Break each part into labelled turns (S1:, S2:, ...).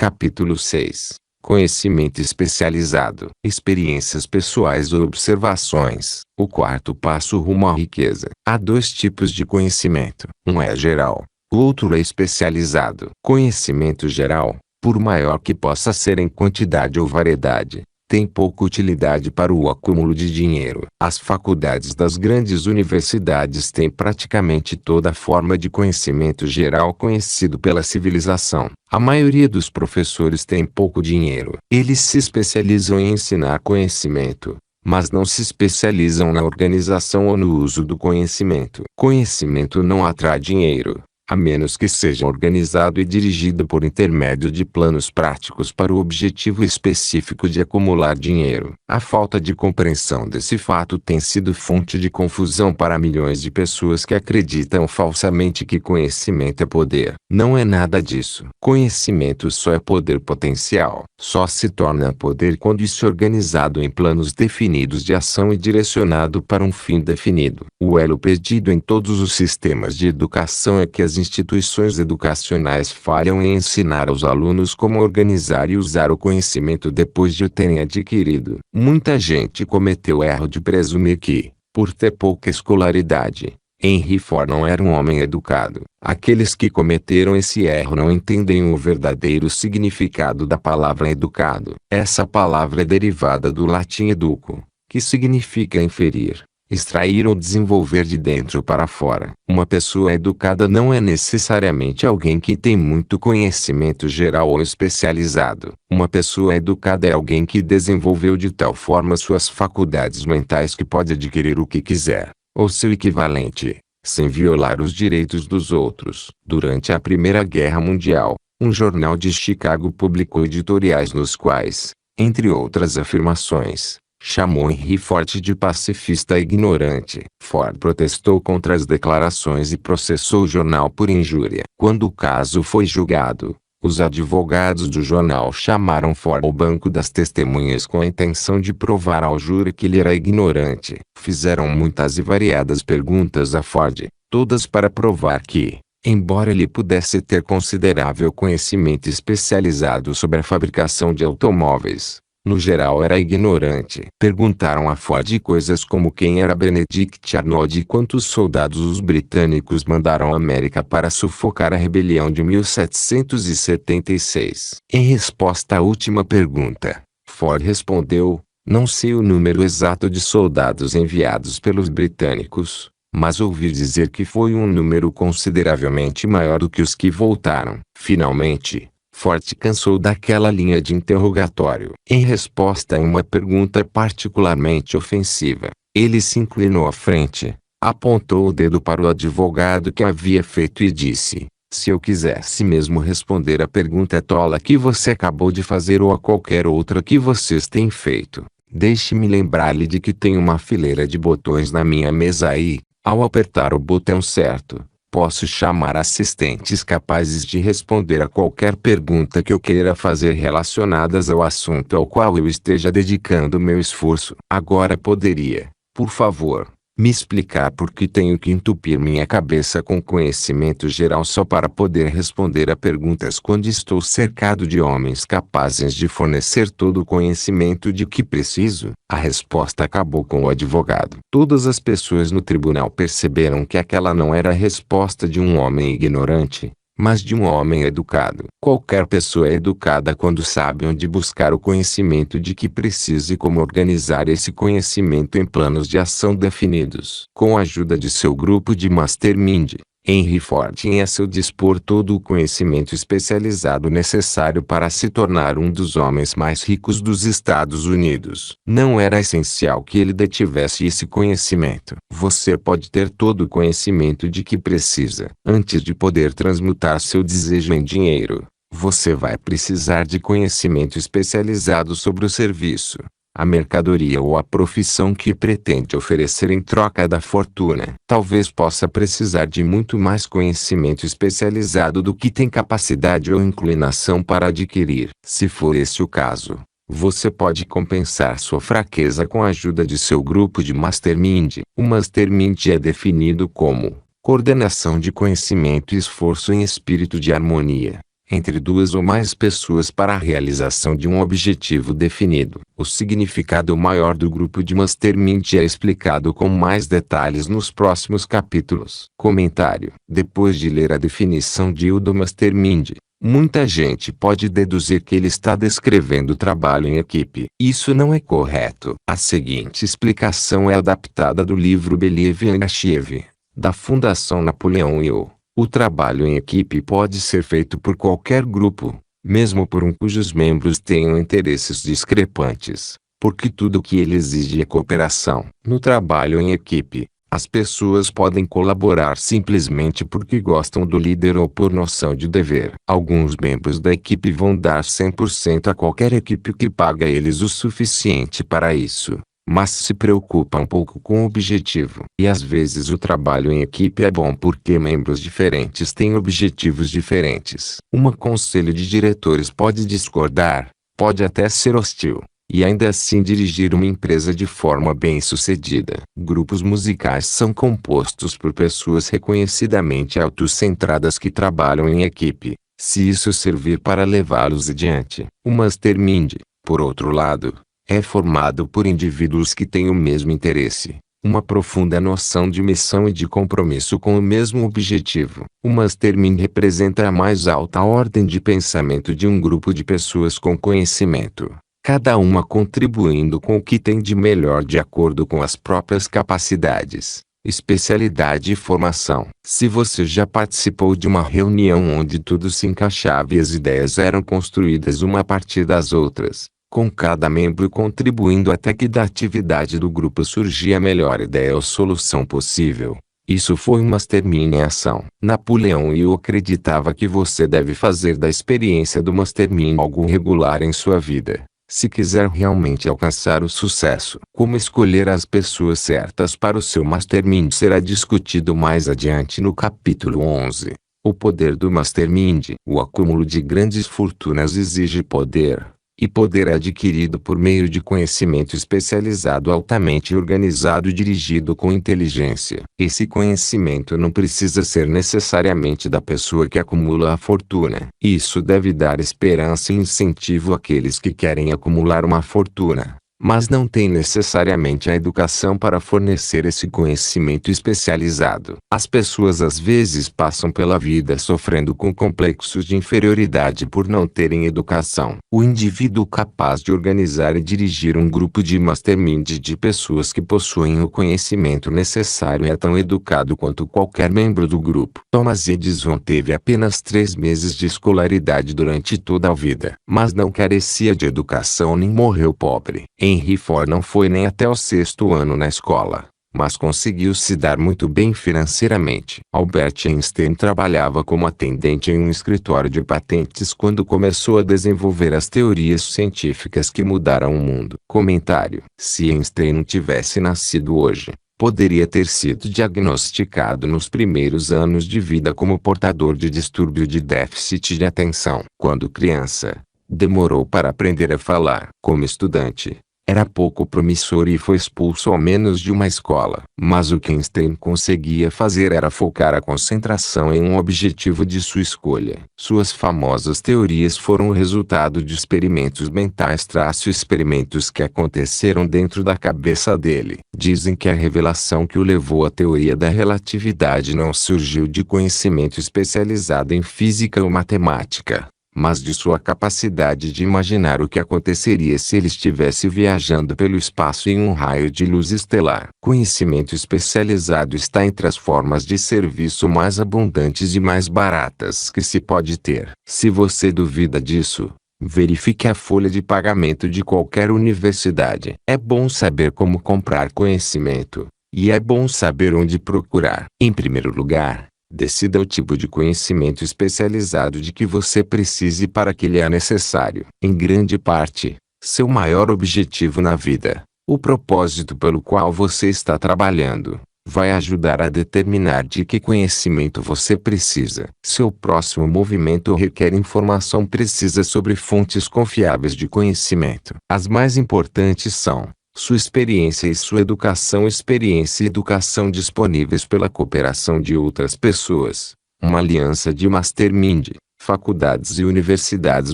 S1: Capítulo 6. Conhecimento especializado. Experiências pessoais ou observações. O quarto passo rumo à riqueza. Há dois tipos de conhecimento. Um é geral, o outro é especializado. Conhecimento geral, por maior que possa ser em quantidade ou variedade, tem pouca utilidade para o acúmulo de dinheiro. As faculdades das grandes universidades têm praticamente toda forma de conhecimento geral conhecido pela civilização. A maioria dos professores tem pouco dinheiro. Eles se especializam em ensinar conhecimento, mas não se especializam na organização ou no uso do conhecimento. Conhecimento não atrai dinheiro, a menos que seja organizado e dirigido por intermédio de planos práticos para o objetivo específico de acumular dinheiro. A falta de compreensão desse fato tem sido fonte de confusão para milhões de pessoas que acreditam falsamente que conhecimento é poder. Não é nada disso. Conhecimento só é poder potencial. Só se torna poder quando isso é organizado em planos definidos de ação e direcionado para um fim definido. O elo perdido em todos os sistemas de educação é que as instituições educacionais falham em ensinar aos alunos como organizar e usar o conhecimento depois de o terem adquirido. Muita gente cometeu o erro de presumir que, por ter pouca escolaridade, Henry Ford não era um homem educado. Aqueles que cometeram esse erro não entendem o verdadeiro significado da palavra educado. Essa palavra é derivada do latim educo, que significa inferir, extrair ou desenvolver de dentro para fora. Uma pessoa educada não é necessariamente alguém que tem muito conhecimento geral ou especializado. Uma pessoa educada é alguém que desenvolveu de tal forma suas faculdades mentais que pode adquirir o que quiser, ou seu equivalente, sem violar os direitos dos outros. Durante a Primeira Guerra Mundial, um jornal de Chicago publicou editoriais nos quais, entre outras afirmações, chamou Henry Ford de pacifista ignorante. Ford protestou contra as declarações e processou o jornal por injúria. Quando o caso foi julgado, os advogados do jornal chamaram Ford ao banco das testemunhas com a intenção de provar ao júri que ele era ignorante. Fizeram muitas e variadas perguntas a Ford, todas para provar que, embora ele pudesse ter considerável conhecimento especializado sobre a fabricação de automóveis, no geral era ignorante. Perguntaram a Ford coisas como quem era Benedict Arnold e quantos soldados os britânicos mandaram à América para sufocar a rebelião de 1776. Em resposta à última pergunta, Ford respondeu: "Não sei o número exato de soldados enviados pelos britânicos, mas ouvi dizer que foi um número consideravelmente maior do que os que voltaram." Finalmente, Ford cansou daquela linha de interrogatório. Em resposta a uma pergunta particularmente ofensiva, ele se inclinou à frente, apontou o dedo para o advogado que havia feito e disse: "Se eu quisesse mesmo responder a pergunta tola que você acabou de fazer ou a qualquer outra que vocês têm feito, deixe-me lembrar-lhe de que tem uma fileira de botões na minha mesa e, ao apertar o botão certo, posso chamar assistentes capazes de responder a qualquer pergunta que eu queira fazer relacionadas ao assunto ao qual eu esteja dedicando meu esforço. Agora poderia, por favor, me explicar por que tenho que entupir minha cabeça com conhecimento geral só para poder responder a perguntas quando estou cercado de homens capazes de fornecer todo o conhecimento de que preciso?" A resposta acabou com o advogado. Todas as pessoas no tribunal perceberam que aquela não era a resposta de um homem ignorante, mas de um homem educado. Qualquer pessoa é educada quando sabe onde buscar o conhecimento de que precisa e como organizar esse conhecimento em planos de ação definidos. Com a ajuda de seu grupo de mastermind, Henry Ford tinha a seu dispor todo o conhecimento especializado necessário para se tornar um dos homens mais ricos dos Estados Unidos. Não era essencial que ele detivesse esse conhecimento. Você pode ter todo o conhecimento de que precisa. Antes de poder transmutar seu desejo em dinheiro, você vai precisar de conhecimento especializado sobre o serviço, a mercadoria ou a profissão que pretende oferecer em troca da fortuna. Talvez possa precisar de muito mais conhecimento especializado do que tem capacidade ou inclinação para adquirir. Se for esse o caso, você pode compensar sua fraqueza com a ajuda de seu grupo de mastermind. O mastermind é definido como coordenação de conhecimento e esforço em espírito de harmonia. entre duas ou mais pessoas para a realização de um objetivo definido. O significado maior do grupo de Mastermind é explicado com mais detalhes nos próximos capítulos. Comentário: depois de ler a definição de do Mastermind, muita gente pode deduzir que ele está descrevendo trabalho em equipe. Isso não é correto. A seguinte explicação é adaptada do livro Believe and Achieve, da Fundação Napoleão Hill. O trabalho em equipe pode ser feito por qualquer grupo, mesmo por um cujos membros tenham interesses discrepantes, porque tudo o que ele exige é cooperação. No trabalho em equipe, as pessoas podem colaborar simplesmente porque gostam do líder ou por noção de dever. Alguns membros da equipe vão dar 100% a qualquer equipe que paga eles o suficiente para isso, mas se preocupa um pouco com o objetivo. E às vezes o trabalho em equipe é bom porque membros diferentes têm objetivos diferentes. Um conselho de diretores pode discordar, pode até ser hostil, e ainda assim dirigir uma empresa de forma bem-sucedida. Grupos musicais são compostos por pessoas reconhecidamente autocentradas que trabalham em equipe, se isso servir para levá-los adiante. O Mastermind, por outro lado, é formado por indivíduos que têm o mesmo interesse, uma profunda noção de missão e de compromisso com o mesmo objetivo. O Mastermind representa a mais alta ordem de pensamento de um grupo de pessoas com conhecimento, cada uma contribuindo com o que tem de melhor de acordo com as próprias capacidades, especialidade e formação. Se você já participou de uma reunião onde tudo se encaixava e as ideias eram construídas uma a partir das outras, com cada membro contribuindo até que da atividade do grupo surgia a melhor ideia ou solução possível, isso foi um Mastermind em ação. Napoleão Hill acreditava que você deve fazer da experiência do Mastermind algo regular em sua vida, se quiser realmente alcançar o sucesso. Como escolher as pessoas certas para o seu Mastermind será discutido mais adiante no capítulo 11. O poder do Mastermind. O acúmulo de grandes fortunas exige poder, e poder é adquirido por meio de conhecimento especializado altamente organizado e dirigido com inteligência. Esse conhecimento não precisa ser necessariamente da pessoa que acumula a fortuna. Isso deve dar esperança e incentivo àqueles que querem acumular uma fortuna, mas não têm necessariamente a educação para fornecer esse conhecimento especializado. As pessoas às vezes passam pela vida sofrendo com complexos de inferioridade por não terem educação. O indivíduo capaz de organizar e dirigir um grupo de Mastermind de pessoas que possuem o conhecimento necessário é tão educado quanto qualquer membro do grupo. Thomas Edison teve apenas 3 meses de escolaridade durante toda a vida, mas não carecia de educação nem morreu pobre. Henry Ford não foi nem até o 6º ano na escola, mas conseguiu se dar muito bem financeiramente. Albert Einstein trabalhava como atendente em um escritório de patentes quando começou a desenvolver as teorias científicas que mudaram o mundo. Comentário: se Einstein não tivesse nascido hoje, poderia ter sido diagnosticado nos primeiros anos de vida como portador de distúrbio de déficit de atenção. Quando criança, demorou para aprender a falar. Como estudante, era pouco promissor e foi expulso ao menos de uma escola. Mas o que Einstein conseguia fazer era focar a concentração em um objetivo de sua escolha. Suas famosas teorias foram o resultado de experimentos mentais, experimentos que aconteceram dentro da cabeça dele. Dizem que a revelação que o levou à teoria da relatividade não surgiu de conhecimento especializado em física ou matemática, mas de sua capacidade de imaginar o que aconteceria se ele estivesse viajando pelo espaço em um raio de luz estelar. Conhecimento especializado está entre as formas de serviço mais abundantes e mais baratas que se pode ter. Se você duvida disso, verifique a folha de pagamento de qualquer universidade. É bom saber como comprar conhecimento, e é bom saber onde procurar. Em primeiro lugar, decida o tipo de conhecimento especializado de que você precise para que lhe é necessário. Em grande parte, seu maior objetivo na vida, o propósito pelo qual você está trabalhando, vai ajudar a determinar de que conhecimento você precisa. Seu próximo movimento requer informação precisa sobre fontes confiáveis de conhecimento. As mais importantes são sua experiência e sua educação. Experiência e educação disponíveis pela cooperação de outras pessoas. Uma aliança de Mastermind, faculdades e universidades,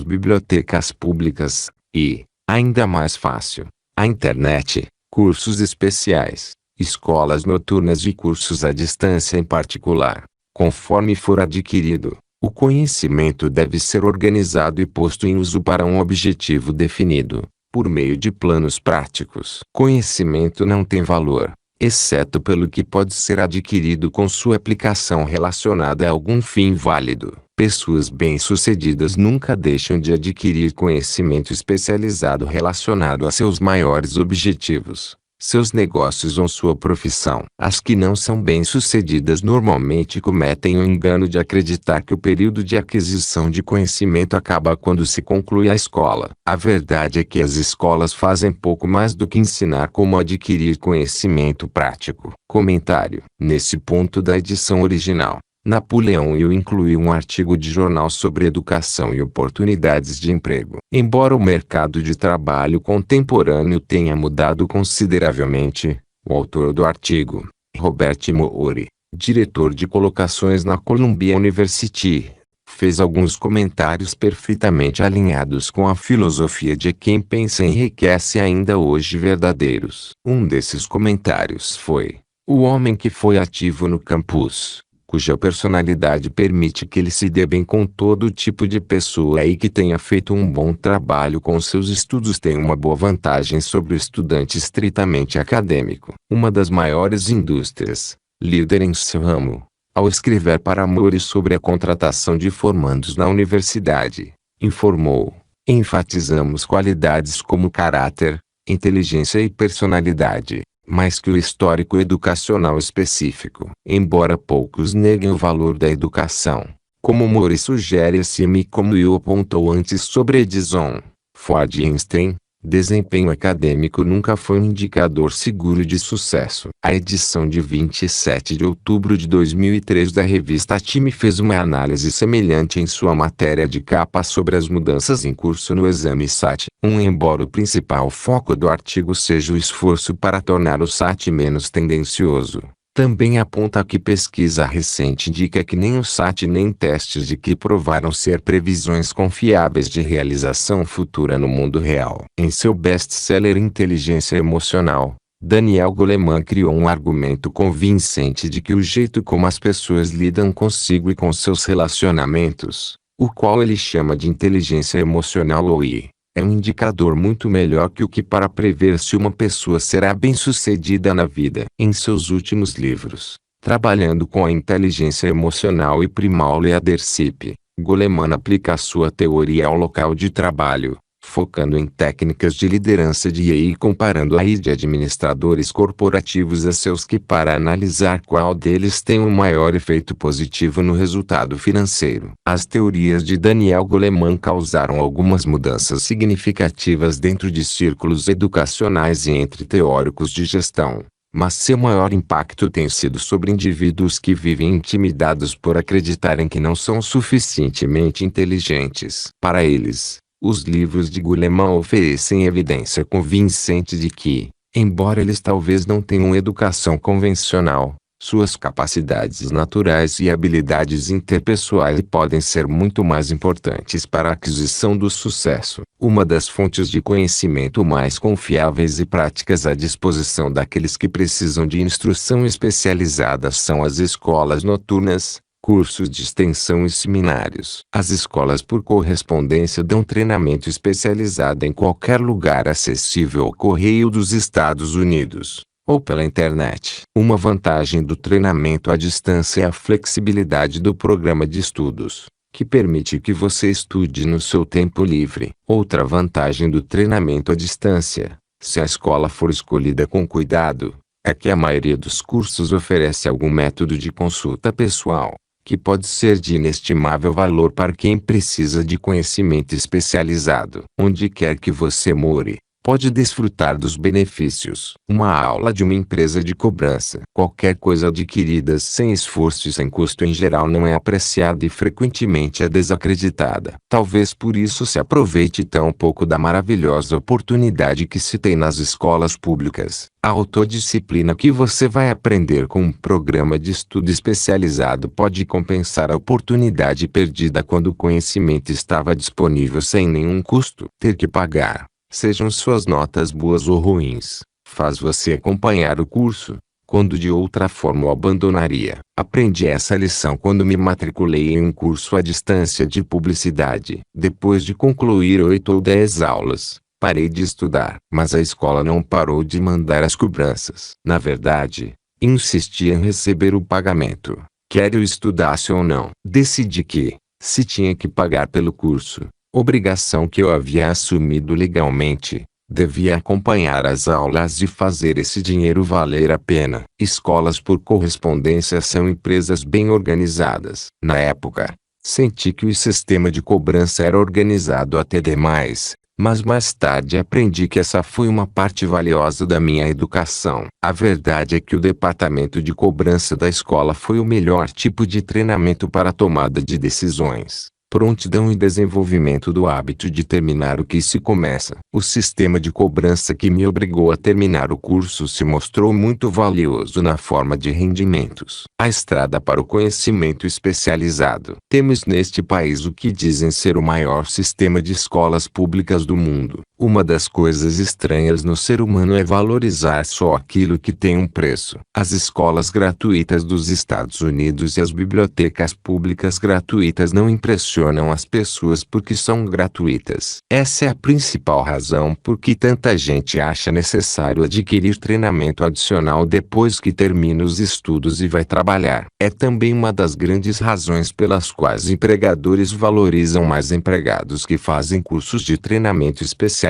S1: bibliotecas públicas, e, ainda mais fácil, a internet, cursos especiais, escolas noturnas e cursos à distância em particular. Conforme for adquirido, o conhecimento deve ser organizado e posto em uso para um objetivo definido, por meio de planos práticos. Conhecimento não tem valor, exceto pelo que pode ser adquirido com sua aplicação relacionada a algum fim válido. Pessoas bem-sucedidas nunca deixam de adquirir conhecimento especializado relacionado a seus maiores objetivos, seus negócios ou sua profissão. As que não são bem-sucedidas normalmente cometem o engano de acreditar que o período de aquisição de conhecimento acaba quando se conclui a escola. A verdade é que as escolas fazem pouco mais do que ensinar como adquirir conhecimento prático. Comentário: nesse ponto da edição original, Napoleão Hill incluiu um artigo de jornal sobre educação e oportunidades de emprego. Embora o mercado de trabalho contemporâneo tenha mudado consideravelmente, o autor do artigo, Robert Maury, diretor de colocações na Columbia University, fez alguns comentários perfeitamente alinhados com a filosofia de quem pensa e enriquece ainda hoje verdadeiros. Um desses comentários foi: o homem que foi ativo no campus, cuja personalidade permite que ele se dê bem com todo tipo de pessoa e que tenha feito um bom trabalho com seus estudos, tem uma boa vantagem sobre o estudante estritamente acadêmico. Uma das maiores indústrias, líder em seu ramo, ao escrever para Maury sobre a contratação de formandos na universidade, informou: enfatizamos qualidades como caráter, inteligência e personalidade, mais que o histórico educacional específico. Embora poucos neguem o valor da educação, como Maury sugere acima e como Hill apontou antes sobre Edison, Ford e Einstein, desempenho acadêmico nunca foi um indicador seguro de sucesso. A edição de 27 de outubro de 2003 da revista Time fez uma análise semelhante em sua matéria de capa sobre as mudanças em curso no exame SAT. Embora o principal foco do artigo seja o esforço para tornar o SAT menos tendencioso, também aponta que pesquisa recente indica que nem o SAT nem testes de que provaram ser previsões confiáveis de realização futura no mundo real. Em seu best-seller Inteligência Emocional, Daniel Goleman criou um argumento convincente de que o jeito como as pessoas lidam consigo e com seus relacionamentos, o qual ele chama de inteligência emocional ou I, é um indicador muito melhor que o que para prever se uma pessoa será bem-sucedida na vida. Em seus últimos livros, Trabalhando com a Inteligência Emocional e Primal Leadership, Goleman aplica a sua teoria ao local de trabalho, focando em técnicas de liderança de IA e comparando a IA de administradores corporativos a seus que para analisar qual deles tem um maior efeito positivo no resultado financeiro. As teorias de Daniel Goleman causaram algumas mudanças significativas dentro de círculos educacionais e entre teóricos de gestão, mas seu maior impacto tem sido sobre indivíduos que vivem intimidados por acreditarem que não são suficientemente inteligentes. Para eles, os livros de Goleman oferecem evidência convincente de que, embora eles talvez não tenham educação convencional, suas capacidades naturais e habilidades interpessoais podem ser muito mais importantes para a aquisição do sucesso. Uma das fontes de conhecimento mais confiáveis e práticas à disposição daqueles que precisam de instrução especializada são as escolas noturnas, cursos de extensão e seminários. As escolas por correspondência dão treinamento especializado em qualquer lugar acessível ao correio dos Estados Unidos, ou pela internet. Uma vantagem do treinamento à distância é a flexibilidade do programa de estudos, que permite que você estude no seu tempo livre. Outra vantagem do treinamento à distância, se a escola for escolhida com cuidado, é que a maioria dos cursos oferece algum método de consulta pessoal, que pode ser de inestimável valor para quem precisa de conhecimento especializado. Onde quer que você more, pode desfrutar dos benefícios. Uma aula de uma empresa de cobrança. Qualquer coisa adquirida sem esforço e sem custo em geral não é apreciada e frequentemente é desacreditada. Talvez por isso se aproveite tão pouco da maravilhosa oportunidade que se tem nas escolas públicas. A autodisciplina que você vai aprender com um programa de estudo especializado pode compensar a oportunidade perdida quando o conhecimento estava disponível sem nenhum custo. Ter que pagar, sejam suas notas boas ou ruins, faz você acompanhar o curso, quando de outra forma o abandonaria. Aprendi essa lição quando me matriculei em um curso à distância de publicidade. Depois de concluir 8 ou 10 aulas, parei de estudar. Mas a escola não parou de mandar as cobranças. Na verdade, insistia em receber o pagamento, quer eu estudasse ou não. Decidi que, se tinha que pagar pelo curso, obrigação que eu havia assumido legalmente, devia acompanhar as aulas e fazer esse dinheiro valer a pena. Escolas por correspondência são empresas bem organizadas. Na época, senti que o sistema de cobrança era organizado até demais, mas mais tarde aprendi que essa foi uma parte valiosa da minha educação. A verdade é que o departamento de cobrança da escola foi o melhor tipo de treinamento para a tomada de decisões, prontidão e desenvolvimento do hábito de terminar o que se começa. O sistema de cobrança que me obrigou a terminar o curso se mostrou muito valioso na forma de rendimentos. A estrada para o conhecimento especializado. Temos neste país o que dizem ser o maior sistema de escolas públicas do mundo. Uma das coisas estranhas no ser humano é valorizar só aquilo que tem um preço. As escolas gratuitas dos Estados Unidos e as bibliotecas públicas gratuitas não impressionam as pessoas porque são gratuitas. Essa é a principal razão por que tanta gente acha necessário adquirir treinamento adicional depois que termina os estudos e vai trabalhar. É também uma das grandes razões pelas quais empregadores valorizam mais empregados que fazem cursos de treinamento especializado.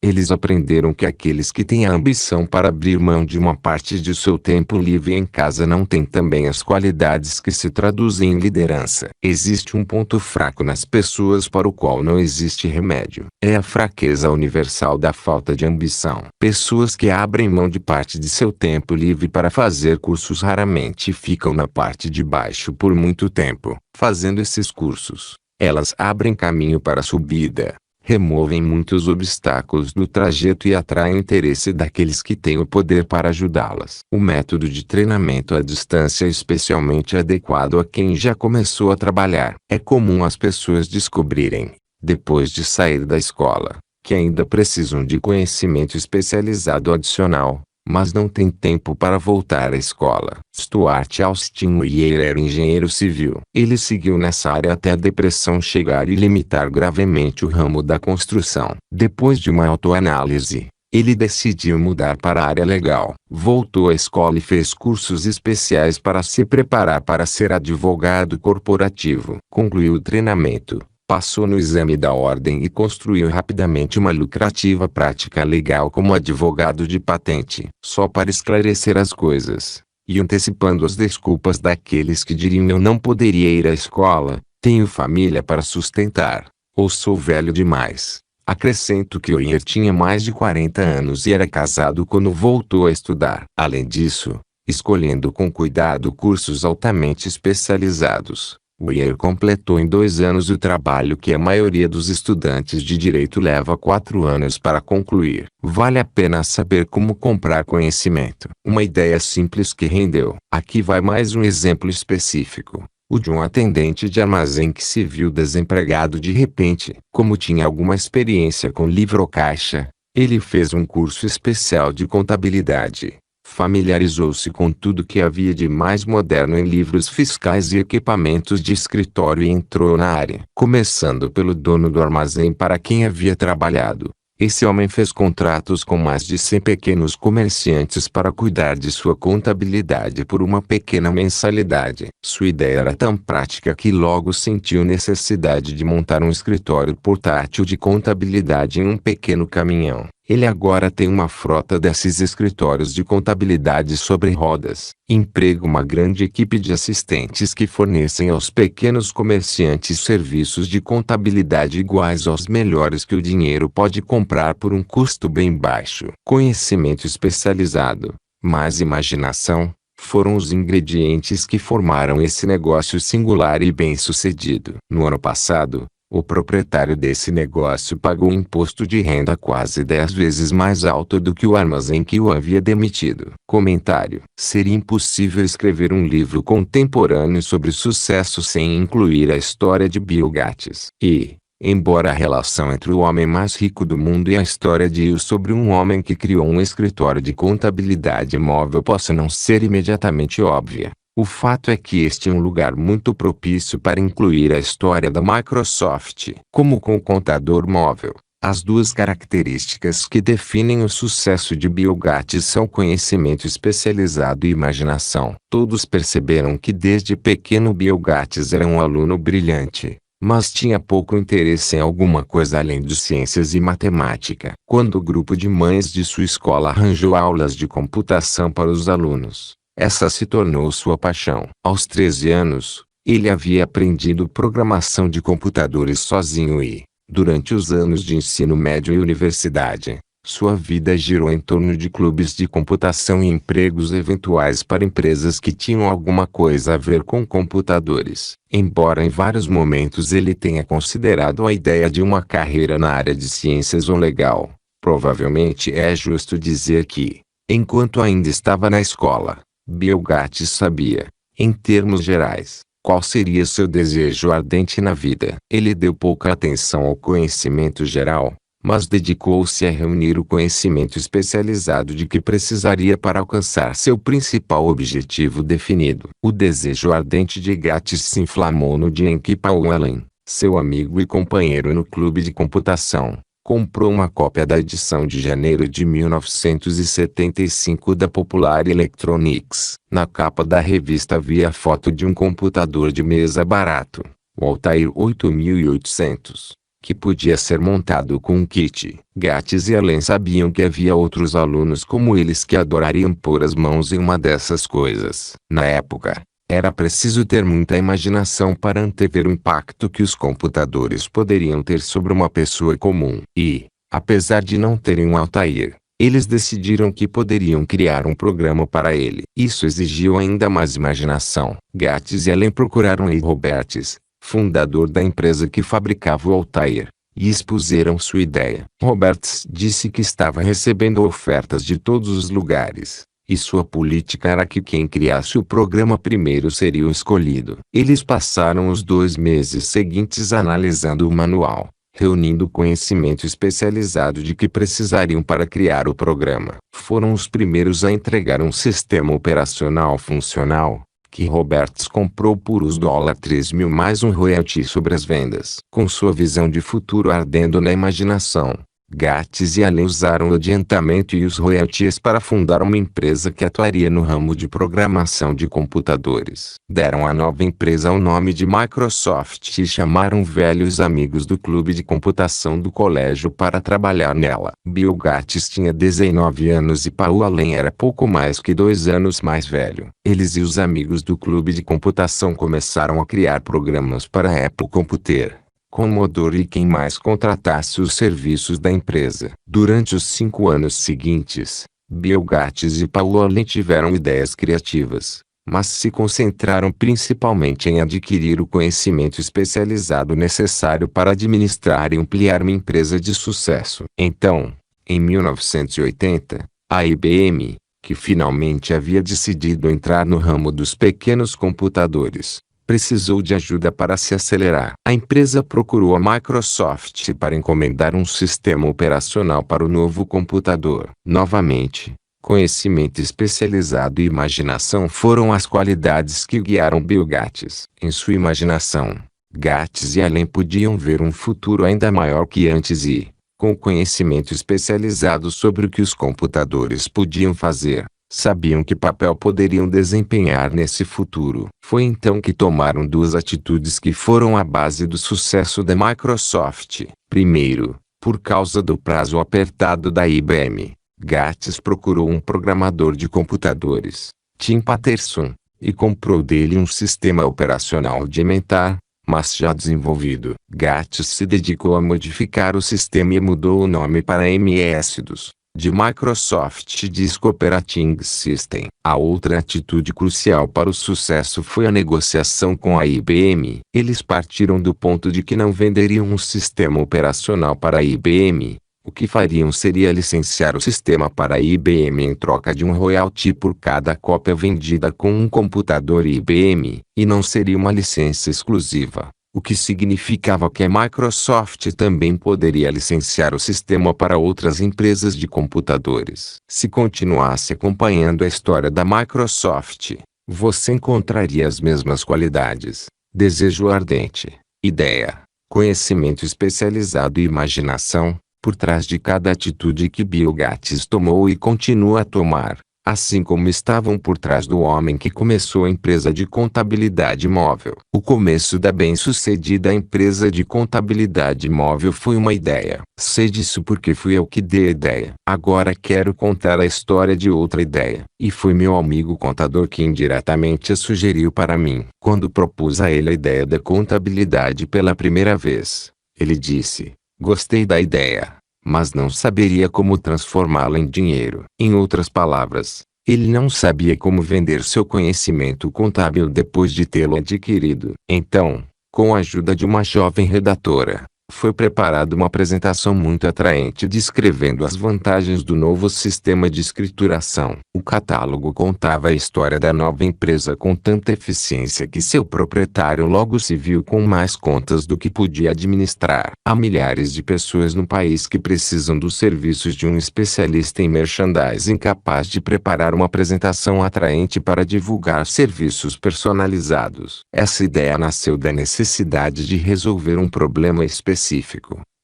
S1: Eles aprenderam que aqueles que têm a ambição para abrir mão de uma parte de seu tempo livre em casa não têm também as qualidades que se traduzem em liderança. Existe um ponto fraco nas pessoas para o qual não existe remédio. É a fraqueza universal da falta de ambição. Pessoas que abrem mão de parte de seu tempo livre para fazer cursos raramente ficam na parte de baixo por muito tempo. Fazendo esses cursos, elas abrem caminho para a subida, removem muitos obstáculos do trajeto e atraem o interesse daqueles que têm o poder para ajudá-las. O método de treinamento à distância é especialmente adequado a quem já começou a trabalhar. É comum as pessoas descobrirem, depois de sair da escola, que ainda precisam de conhecimento especializado adicional, mas não tem tempo para voltar à escola. Stuart Austin Weir era engenheiro civil. Ele seguiu nessa área até a depressão chegar e limitar gravemente o ramo da construção. Depois de uma autoanálise, ele decidiu mudar para a área legal. Voltou à escola e fez cursos especiais para se preparar para ser advogado corporativo. Concluiu o treinamento, passou no exame da ordem e construiu rapidamente uma lucrativa prática legal como advogado de patente. Só para esclarecer as coisas, e antecipando as desculpas daqueles que diriam eu não poderia ir à escola, tenho família para sustentar, ou sou velho demais. Acrescento que Weir tinha mais de 40 anos e era casado quando voltou a estudar. Além disso, escolhendo com cuidado cursos altamente especializados, Weir completou em 2 anos o trabalho que a maioria dos estudantes de direito leva 4 anos para concluir. Vale a pena saber como comprar conhecimento. Uma ideia simples que rendeu. Aqui vai mais um exemplo específico. O de um atendente de armazém que se viu desempregado de repente. Como tinha alguma experiência com livro ou caixa, ele fez um curso especial de contabilidade. Familiarizou-se com tudo que havia de mais moderno em livros fiscais e equipamentos de escritório e entrou na área. Começando pelo dono do armazém para quem havia trabalhado, esse homem fez contratos com mais de 100 pequenos comerciantes para cuidar de sua contabilidade por uma pequena mensalidade. Sua ideia era tão prática que logo sentiu necessidade de montar um escritório portátil de contabilidade em um pequeno caminhão. Ele agora tem uma frota desses escritórios de contabilidade sobre rodas. Emprega uma grande equipe de assistentes que fornecem aos pequenos comerciantes serviços de contabilidade iguais aos melhores que o dinheiro pode comprar por um custo bem baixo. Conhecimento especializado, mais imaginação, foram os ingredientes que formaram esse negócio singular e bem-sucedido. No ano passado, o proprietário desse negócio pagou um imposto de renda quase 10 vezes mais alto do que o armazém que o havia demitido. Comentário: seria impossível escrever um livro contemporâneo sobre sucesso sem incluir a história de Bill Gates. E, embora a relação entre o homem mais rico do mundo e a história de Bill sobre um homem que criou um escritório de contabilidade móvel possa não ser imediatamente óbvia, o fato é que este é um lugar muito propício para incluir a história da Microsoft. Como com o computador móvel, as duas características que definem o sucesso de Bill Gates são conhecimento especializado e imaginação. Todos perceberam que desde pequeno Bill Gates era um aluno brilhante, mas tinha pouco interesse em alguma coisa além de ciências e matemática. Quando o grupo de mães de sua escola arranjou aulas de computação para os alunos, essa se tornou sua paixão. Aos 13 anos, ele havia aprendido programação de computadores sozinho e, durante os anos de ensino médio e universidade, sua vida girou em torno de clubes de computação e empregos eventuais para empresas que tinham alguma coisa a ver com computadores. Embora em vários momentos ele tenha considerado a ideia de uma carreira na área de ciências ou legal, provavelmente é justo dizer que, enquanto ainda estava na escola, Bill Gates sabia, em termos gerais, qual seria seu desejo ardente na vida. Ele deu pouca atenção ao conhecimento geral, mas dedicou-se a reunir o conhecimento especializado de que precisaria para alcançar seu principal objetivo definido. O desejo ardente de Gates se inflamou no dia em que Paul Allen, seu amigo e companheiro no clube de computação, comprou uma cópia da edição de janeiro de 1975 da Popular Electronics. Na capa da revista havia a foto de um computador de mesa barato, o Altair 8800, que podia ser montado com um kit. Gates e Allen sabiam que havia outros alunos como eles que adorariam pôr as mãos em uma dessas coisas. Na época, era preciso ter muita imaginação para antever o impacto que os computadores poderiam ter sobre uma pessoa comum. E, apesar de não terem um Altair, eles decidiram que poderiam criar um programa para ele. Isso exigiu ainda mais imaginação. Gates e Allen procuraram Ray Roberts, fundador da empresa que fabricava o Altair, e expuseram sua ideia. Roberts disse que estava recebendo ofertas de todos os lugares, e sua política era que quem criasse o programa primeiro seria o escolhido. Eles passaram os 2 meses seguintes analisando o manual, reunindo o conhecimento especializado de que precisariam para criar o programa. Foram os primeiros a entregar um sistema operacional funcional, que Roberts comprou por os $3.000 mais um royalty sobre as vendas. Com sua visão de futuro ardendo na imaginação, Gates e Allen usaram o adiantamento e os royalties para fundar uma empresa que atuaria no ramo de programação de computadores. Deram à nova empresa o nome de Microsoft e chamaram velhos amigos do clube de computação do colégio para trabalhar nela. Bill Gates tinha 19 anos e Paul Allen era pouco mais que 2 anos mais velho. Eles e os amigos do clube de computação começaram a criar programas para a Apple Computer, Commodore e quem mais contratasse os serviços da empresa. Durante os 5 anos seguintes, Bill Gates e Paul Allen tiveram ideias criativas, mas se concentraram principalmente em adquirir o conhecimento especializado necessário para administrar e ampliar uma empresa de sucesso. Então, em 1980, a IBM, que finalmente havia decidido entrar no ramo dos pequenos computadores, precisou de ajuda para se acelerar. A empresa procurou a Microsoft para encomendar um sistema operacional para o novo computador. Novamente, conhecimento especializado e imaginação foram as qualidades que guiaram Bill Gates. Em sua imaginação, Gates e Allen podiam ver um futuro ainda maior que antes e, com conhecimento especializado sobre o que os computadores podiam fazer, sabiam que papel poderiam desempenhar nesse futuro. Foi então que tomaram 2 atitudes que foram a base do sucesso da Microsoft. Primeiro, Por causa do prazo apertado da IBM, Gates procurou um programador de computadores, Tim Paterson, e comprou dele um sistema operacional rudimentar, mas já desenvolvido. Gates se dedicou a modificar o sistema e mudou o nome para MS-DOS, de Microsoft Disk Operating System. A outra atitude crucial para o sucesso foi a negociação com a IBM. Eles partiram do ponto de que não venderiam um sistema operacional para a IBM. O que fariam seria licenciar o sistema para a IBM em troca de um royalty por cada cópia vendida com um computador IBM, e não seria uma licença exclusiva, o que significava que a Microsoft também poderia licenciar o sistema para outras empresas de computadores. Se continuasse acompanhando a história da Microsoft, você encontraria as mesmas qualidades: desejo ardente, ideia, conhecimento especializado e imaginação por trás de cada atitude que Bill Gates tomou e continua a tomar, assim como estavam por trás do homem que começou a empresa de contabilidade móvel. O começo da bem-sucedida empresa de contabilidade móvel foi uma ideia. Sei disso porque fui eu que dei a ideia. Agora quero contar a história de outra ideia. E foi meu amigo contador que indiretamente a sugeriu para mim. Quando propus a ele a ideia da contabilidade pela primeira vez, ele disse: "Gostei da ideia, mas não saberia como transformá-la em dinheiro." Em outras palavras, ele não sabia como vender seu conhecimento contábil depois de tê-lo adquirido. Então, com a ajuda de uma jovem redatora, foi preparada uma apresentação muito atraente descrevendo as vantagens do novo sistema de escrituração. O catálogo contava a história da nova empresa com tanta eficiência que seu proprietário logo se viu com mais contas do que podia administrar. Há milhares de pessoas no país que precisam dos serviços de um especialista em merchandising capaz de preparar uma apresentação atraente para divulgar serviços personalizados. Essa ideia nasceu da necessidade de resolver um problema específico,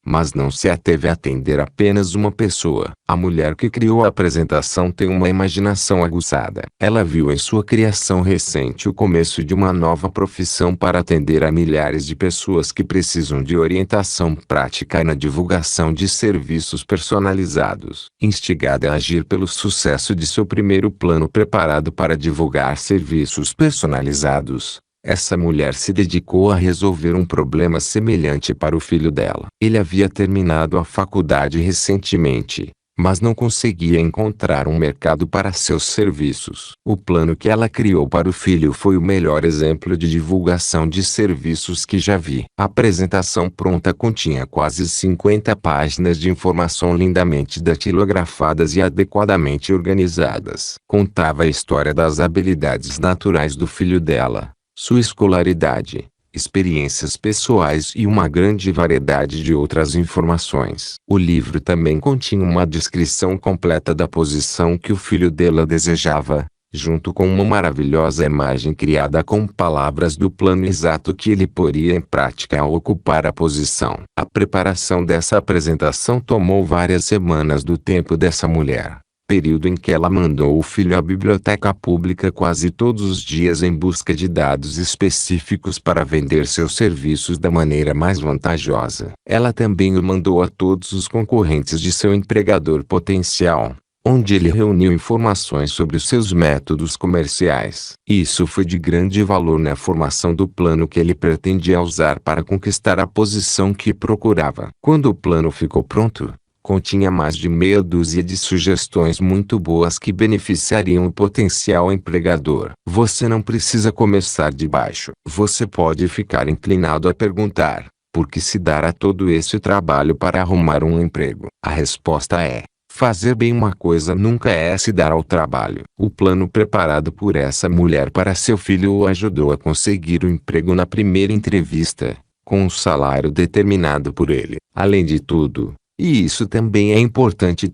S1: mas não se ateve a atender apenas uma pessoa. A mulher que criou a apresentação tem uma imaginação aguçada. Ela viu em sua criação recente o começo de uma nova profissão para atender a milhares de pessoas que precisam de orientação prática na divulgação de serviços personalizados. Instigada a agir pelo sucesso de seu primeiro plano preparado para divulgar serviços personalizados, essa mulher se dedicou a resolver um problema semelhante para o filho dela. Ele havia terminado a faculdade recentemente, mas não conseguia encontrar um mercado para seus serviços. O plano que ela criou para o filho foi o melhor exemplo de divulgação de serviços que já vi. A apresentação pronta continha quase 50 páginas de informação lindamente datilografadas e adequadamente organizadas. Contava a história das habilidades naturais do filho dela, sua escolaridade, experiências pessoais e uma grande variedade de outras informações. O livro também continha uma descrição completa da posição que o filho dela desejava, junto com uma maravilhosa imagem criada com palavras do plano exato que ele poria em prática ao ocupar a posição. A preparação dessa apresentação tomou várias semanas do tempo dessa mulher, período em que ela mandou o filho à biblioteca pública quase todos os dias em busca de dados específicos para vender seus serviços da maneira mais vantajosa. Ela também o mandou a todos os concorrentes de seu empregador potencial, onde ele reuniu informações sobre os seus métodos comerciais. Isso foi de grande valor na formação do plano que ele pretendia usar para conquistar a posição que procurava. Quando o plano ficou pronto, continha mais de meia dúzia de sugestões muito boas que beneficiariam o potencial empregador. Você não precisa começar de baixo. Você pode ficar inclinado a perguntar: por que se dará todo esse trabalho para arrumar um emprego? A resposta é: fazer bem uma coisa nunca é se dar ao trabalho. O plano preparado por essa mulher para seu filho o ajudou a conseguir o emprego na primeira entrevista, com um salário determinado por ele. Além de tudo, e isso também é importante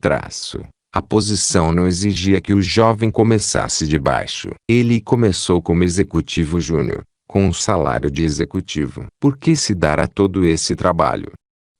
S1: a posição não exigia que o jovem começasse de baixo. Ele começou como executivo júnior, com um salário de executivo. Por que se dará todo esse trabalho?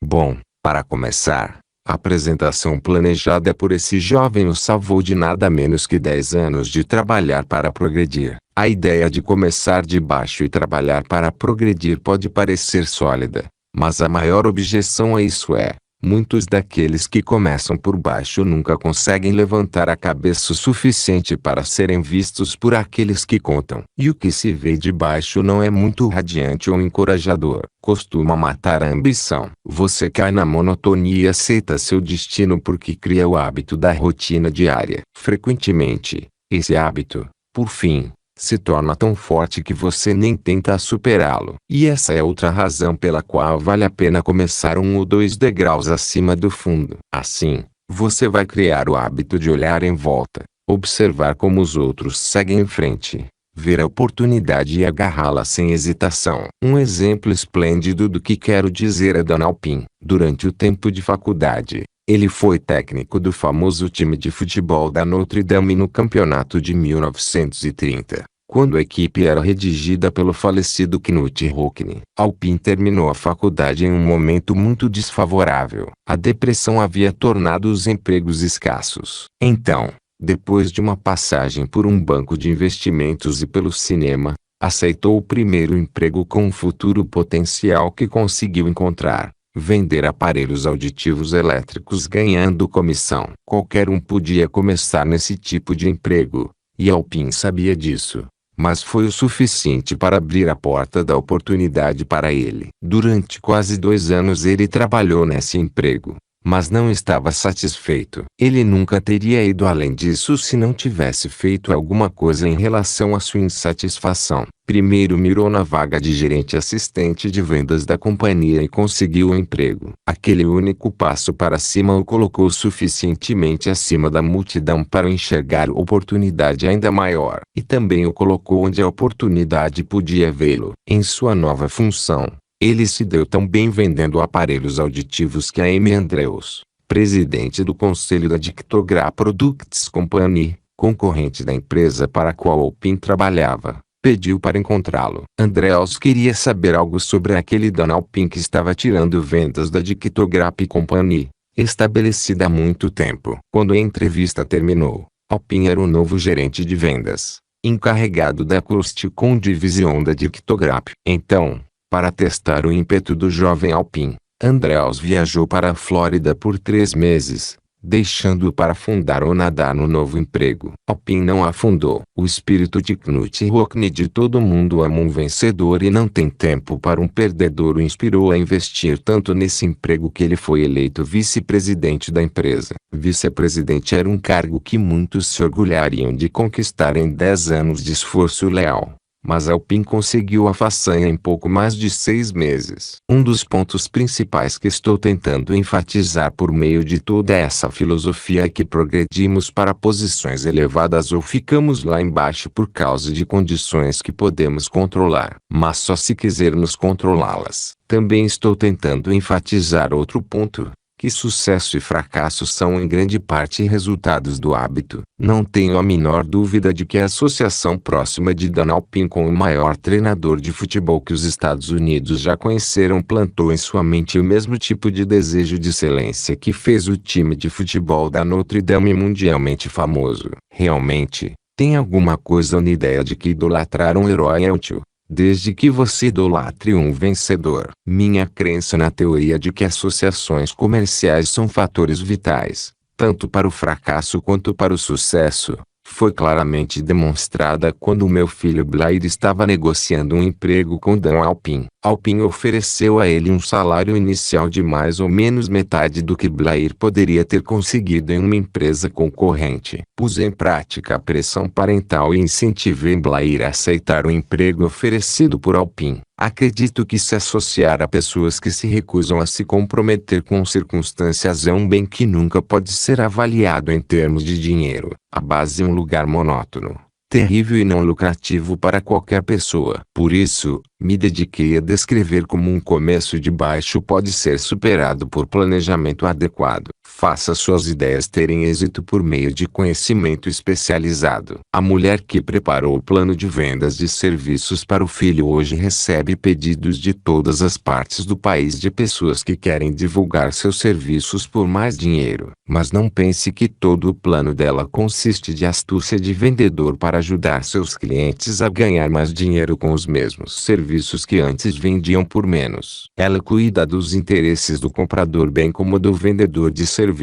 S1: Bom, para começar, a apresentação planejada por esse jovem o salvou de nada menos que 10 anos de trabalhar para progredir. A ideia de começar de baixo e trabalhar para progredir pode parecer sólida, mas a maior objeção a isso é: Muitos daqueles que começam por baixo nunca conseguem levantar a cabeça o suficiente para serem vistos por aqueles que contam. E o que se vê de baixo não é muito radiante ou encorajador. Costuma matar a ambição. Você cai na monotonia e aceita seu destino porque cria o hábito da rotina diária. Frequentemente, esse hábito, por fim, se torna tão forte que você nem tenta superá-lo. E essa é outra razão pela qual vale a pena começar 1 ou 2 degraus acima do fundo. Assim, você vai criar o hábito de olhar em volta, observar como os outros seguem em frente, ver a oportunidade e agarrá-la sem hesitação. Um exemplo esplêndido do que quero dizer é Don Alpin. Durante o tempo de faculdade, ele foi técnico do famoso time de futebol da Notre Dame no campeonato de 1930. Quando a equipe era redigida pelo falecido Knut Rockne, Alpin terminou a faculdade em um momento muito desfavorável. A depressão havia tornado os empregos escassos. Então, depois de uma passagem por um banco de investimentos e pelo cinema, aceitou o primeiro emprego com um futuro potencial que conseguiu encontrar: vender aparelhos auditivos elétricos ganhando comissão. Qualquer um podia começar nesse tipo de emprego, e Alpin sabia disso. Mas foi o suficiente para abrir a porta da oportunidade para ele. Durante quase 2 anos ele trabalhou nesse emprego, mas não estava satisfeito. Ele nunca teria ido além disso se não tivesse feito alguma coisa em relação à sua insatisfação. Primeiro mirou na vaga de gerente assistente de vendas da companhia e conseguiu o emprego. Aquele único passo para cima o colocou suficientemente acima da multidão para enxergar oportunidade ainda maior. E também o colocou onde a oportunidade podia vê-lo. Em sua nova função, ele se deu tão bem vendendo aparelhos auditivos que a Amy Andrews, presidente do conselho da Dictograph Products Company, concorrente da empresa para a qual Alpin trabalhava, pediu para encontrá-lo. Andrews queria saber algo sobre aquele Don Alpin que estava tirando vendas da Dictograph Company, estabelecida há muito tempo. Quando a entrevista terminou, Alpin era o novo gerente de vendas, encarregado da Acusticon Division da Dictograph. Então, para testar o ímpeto do jovem Alpin, Andrews viajou para a Flórida por 3 meses, deixando-o para afundar ou nadar no novo emprego. Alpin não afundou. O espírito de Knut Rockne de todo mundo ama um vencedor e não tem tempo para um perdedor o inspirou a investir tanto nesse emprego que ele foi eleito vice-presidente da empresa. Vice-presidente era um cargo que muitos se orgulhariam de conquistar em 10 anos de esforço leal. Mas Alpin conseguiu a façanha em pouco mais de 6 meses. Um dos pontos principais que estou tentando enfatizar por meio de toda essa filosofia é que progredimos para posições elevadas ou ficamos lá embaixo por causa de condições que podemos controlar, mas só se quisermos controlá-las. Também estou tentando enfatizar outro ponto: que sucesso e fracasso são em grande parte resultados do hábito. Não tenho a menor dúvida de que a associação próxima de Don Alpin com o maior treinador de futebol que os Estados Unidos já conheceram plantou em sua mente o mesmo tipo de desejo de excelência que fez o time de futebol da Notre Dame mundialmente famoso. Realmente, tem alguma coisa na ideia de que idolatrar um herói é útil, desde que você idolatre um vencedor. Minha crença na teoria de que associações comerciais são fatores vitais, tanto para o fracasso quanto para o sucesso, foi claramente demonstrada quando o meu filho Blair estava negociando um emprego com Don Alpin. Alpin ofereceu a ele um salário inicial de mais ou menos metade do que Blair poderia ter conseguido em uma empresa concorrente. Pus em prática a pressão parental e incentivei Blair a aceitar o emprego oferecido por Alpin. Acredito que se associar a pessoas que se recusam a se comprometer com circunstâncias é um bem que nunca pode ser avaliado em termos de dinheiro. A base é um lugar monótono, terrível e não lucrativo para qualquer pessoa. Por isso, me dediquei a descrever como um começo de baixo pode ser superado por planejamento adequado. Faça suas ideias terem êxito por meio de conhecimento especializado. A mulher que preparou o plano de vendas de serviços para o filho hoje recebe pedidos de todas as partes do país de pessoas que querem divulgar seus serviços por mais dinheiro. Mas não pense que todo o plano dela consiste de astúcia de vendedor para ajudar seus clientes a ganhar mais dinheiro com os mesmos serviços que antes vendiam por menos. Ela cuida dos interesses do comprador bem como do vendedor de serviços.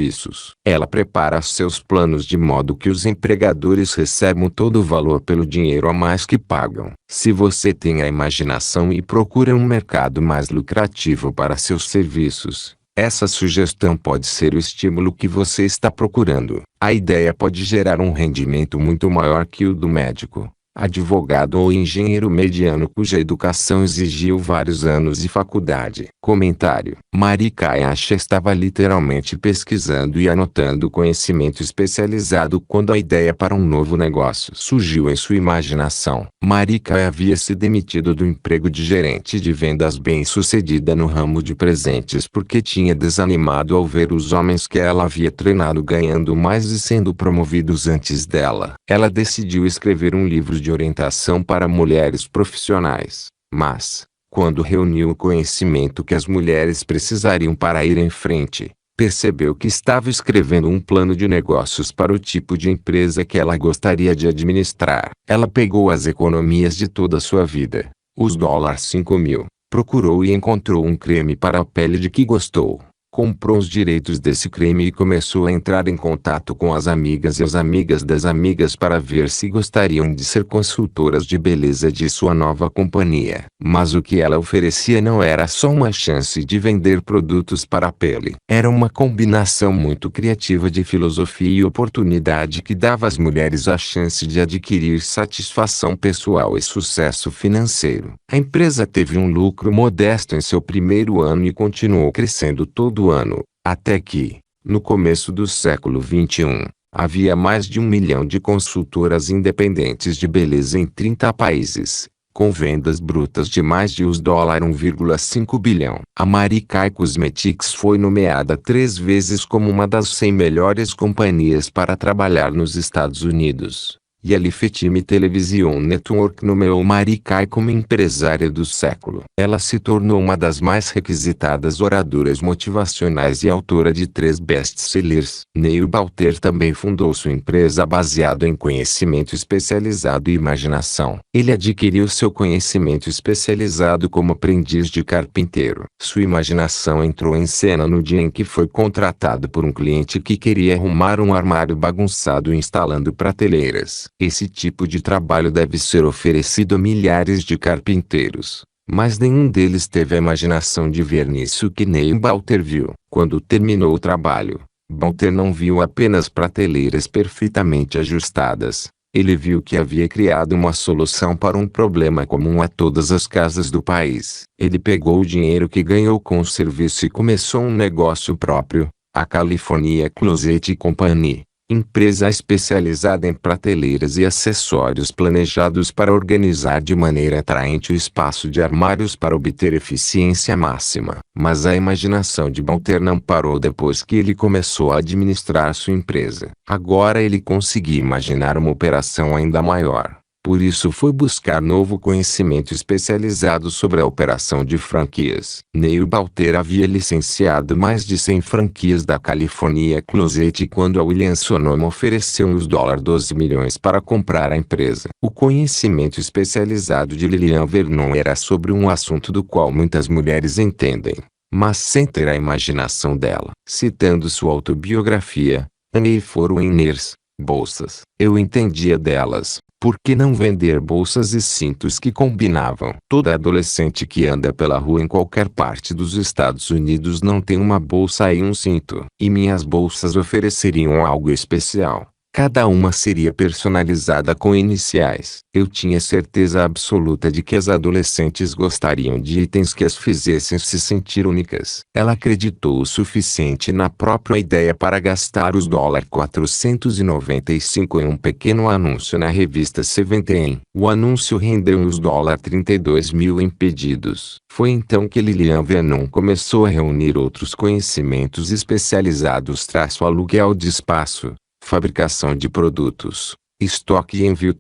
S1: Ela prepara seus planos de modo que os empregadores recebam todo o valor pelo dinheiro a mais que pagam. Se você tem a imaginação e procura um mercado mais lucrativo para seus serviços, essa sugestão pode ser o estímulo que você está procurando. A ideia pode gerar um rendimento muito maior que o do médico, advogado ou engenheiro mediano cuja educação exigiu vários anos de faculdade. Comentário: Marika Asha estava literalmente pesquisando e anotando conhecimento especializado quando a ideia para um novo negócio surgiu em sua imaginação. Marika havia se demitido do emprego de gerente de vendas bem-sucedida no ramo de presentes porque tinha desanimado ao ver os homens que ela havia treinado ganhando mais e sendo promovidos antes dela. Ela decidiu escrever um livro de orientação para mulheres profissionais, mas, quando reuniu o conhecimento que as mulheres precisariam para ir em frente, percebeu que estava escrevendo um plano de negócios para o tipo de empresa que ela gostaria de administrar. Ela pegou as economias de toda a sua vida, os $5.000, procurou e encontrou um creme para a pele de que gostou. Comprou os direitos desse creme e começou a entrar em contato com as amigas e as amigas das amigas para ver se gostariam de ser consultoras de beleza de sua nova companhia. Mas o que ela oferecia não era só uma chance de vender produtos para a pele. Era uma combinação muito criativa de filosofia e oportunidade que dava às mulheres a chance de adquirir satisfação pessoal e sucesso financeiro. A empresa teve um lucro modesto em seu primeiro ano e continuou crescendo todo ano, até que, no começo do século XXI, havia mais de 1 milhão de consultoras independentes de beleza em 30 países, com vendas brutas de mais de $1,5 bilhão. A Marika Cosmetics foi nomeada 3 vezes como uma das 100 melhores companhias para trabalhar nos Estados Unidos. E a Lifetime Television Network nomeou Marika como empresária do século. Ela se tornou uma das mais requisitadas oradoras motivacionais e autora de 3 best-sellers. Neil Balter também fundou sua empresa baseado em conhecimento especializado e imaginação. Ele adquiriu seu conhecimento especializado como aprendiz de carpinteiro. Sua imaginação entrou em cena no dia em que foi contratado por um cliente que queria arrumar um armário bagunçado instalando prateleiras. Esse tipo de trabalho deve ser oferecido a milhares de carpinteiros, mas nenhum deles teve a imaginação de ver nisso que Neil Balter viu. Quando terminou o trabalho, Balter não viu apenas prateleiras perfeitamente ajustadas. Ele viu que havia criado uma solução para um problema comum a todas as casas do país. Ele pegou o dinheiro que ganhou com o serviço e começou um negócio próprio, a California Closet Company, empresa especializada em prateleiras e acessórios planejados para organizar de maneira atraente o espaço de armários para obter eficiência máxima. Mas a imaginação de Balter não parou depois que ele começou a administrar sua empresa. Agora ele conseguia imaginar uma operação ainda maior. Por isso foi buscar novo conhecimento especializado sobre a operação de franquias. Neil Balter havia licenciado mais de 100 franquias da California Closet quando a Williams Sonoma ofereceu os $12 milhões para comprar a empresa. O conhecimento especializado de Lillian Vernon era sobre um assunto do qual muitas mulheres entendem, mas sem ter a imaginação dela. Citando sua autobiografia, Annie for Winners, bolsas. Eu entendia delas. Por que não vender bolsas e cintos que combinavam? Toda adolescente que anda pela rua em qualquer parte dos Estados Unidos não tem uma bolsa e um cinto. E minhas bolsas ofereceriam algo especial. Cada uma seria personalizada com iniciais. Eu tinha certeza absoluta de que as adolescentes gostariam de itens que as fizessem se sentir únicas. Ela acreditou o suficiente na própria ideia para gastar os $495 em um pequeno anúncio na revista Seventeen. O anúncio rendeu os $32.000 em pedidos. Foi então que Lilian Vernon começou a reunir outros conhecimentos especializados: aluguel de espaço, fabricação de produtos, estoque e envio,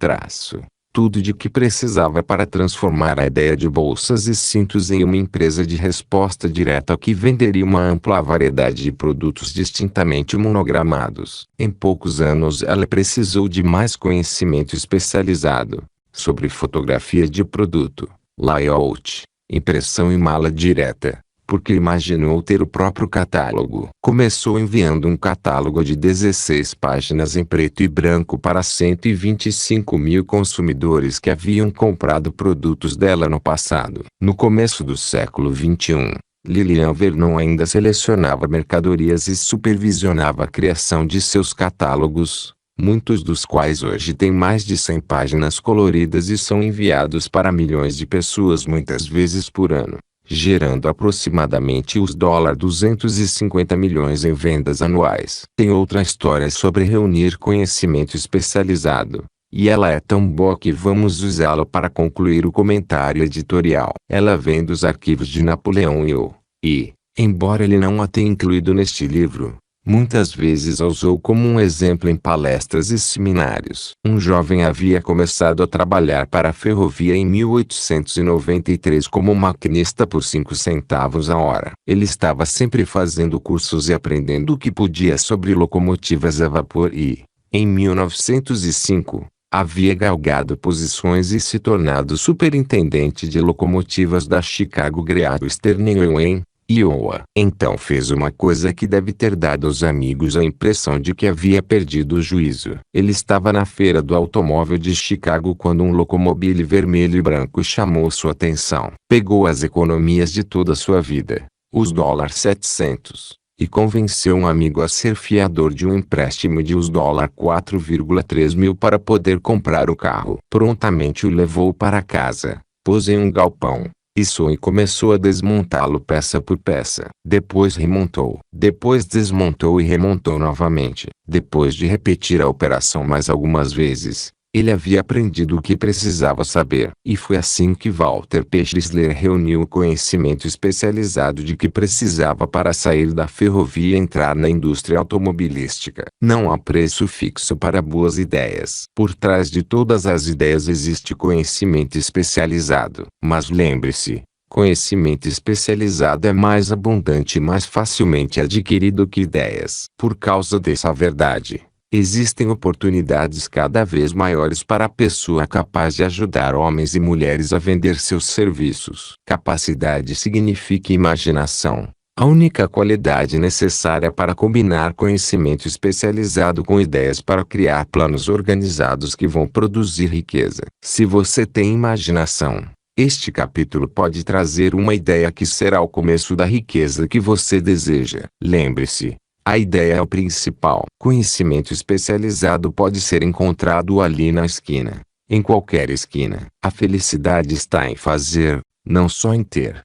S1: tudo de que precisava para transformar a ideia de bolsas e cintos em uma empresa de resposta direta que venderia uma ampla variedade de produtos distintamente monogramados. Em poucos anos ela precisou de mais conhecimento especializado sobre fotografia de produto, layout, impressão e mala direta, porque imaginou ter o próprio catálogo. Começou enviando um catálogo de 16 páginas em preto e branco para 125.000 consumidores que haviam comprado produtos dela no passado. No começo do século XXI, Lilian Vernon ainda selecionava mercadorias e supervisionava a criação de seus catálogos, muitos dos quais hoje têm mais de 100 páginas coloridas e são enviados para milhões de pessoas muitas vezes por ano, gerando aproximadamente os $250 milhões em vendas anuais. Tem outra história sobre reunir conhecimento especializado, e ela é tão boa que vamos usá-la para concluir o comentário editorial. Ela vem dos arquivos de Napoleão Hill, e, embora ele não a tenha incluído neste livro, muitas vezes a usou como um exemplo em palestras e seminários. Um jovem havia começado a trabalhar para a ferrovia em 1893 como maquinista por 5 centavos a hora. Ele estava sempre fazendo cursos e aprendendo o que podia sobre locomotivas a vapor e, em 1905, havia galgado posições e se tornado superintendente de locomotivas da Chicago Great Western Railway, Iowa. Então fez uma coisa que deve ter dado aos amigos a impressão de que havia perdido o juízo. Ele estava na feira do automóvel de Chicago quando um locomobile vermelho e branco chamou sua atenção. Pegou as economias de toda a sua vida, os $700, e convenceu um amigo a ser fiador de um empréstimo de os $4,3 mil para poder comprar o carro. Prontamente o levou para casa, pôs em um galpão, e começou a desmontá-lo peça por peça. Depois remontou. Depois desmontou e remontou novamente. Depois de repetir a operação mais algumas vezes, ele havia aprendido o que precisava saber. E foi assim que Walter P. Chrysler reuniu o conhecimento especializado de que precisava para sair da ferrovia e entrar na indústria automobilística. Não há preço fixo para boas ideias. Por trás de todas as ideias existe conhecimento especializado. Mas lembre-se, conhecimento especializado é mais abundante e mais facilmente adquirido que ideias. Por causa dessa verdade, existem oportunidades cada vez maiores para a pessoa capaz de ajudar homens e mulheres a vender seus serviços. Capacidade significa imaginação, a única qualidade necessária para combinar conhecimento especializado com ideias para criar planos organizados que vão produzir riqueza. Se você tem imaginação, este capítulo pode trazer uma ideia que será o começo da riqueza que você deseja. Lembre-se, a ideia é o principal. Conhecimento especializado pode ser encontrado ali na esquina, em qualquer esquina. A felicidade está em fazer, não só em ter.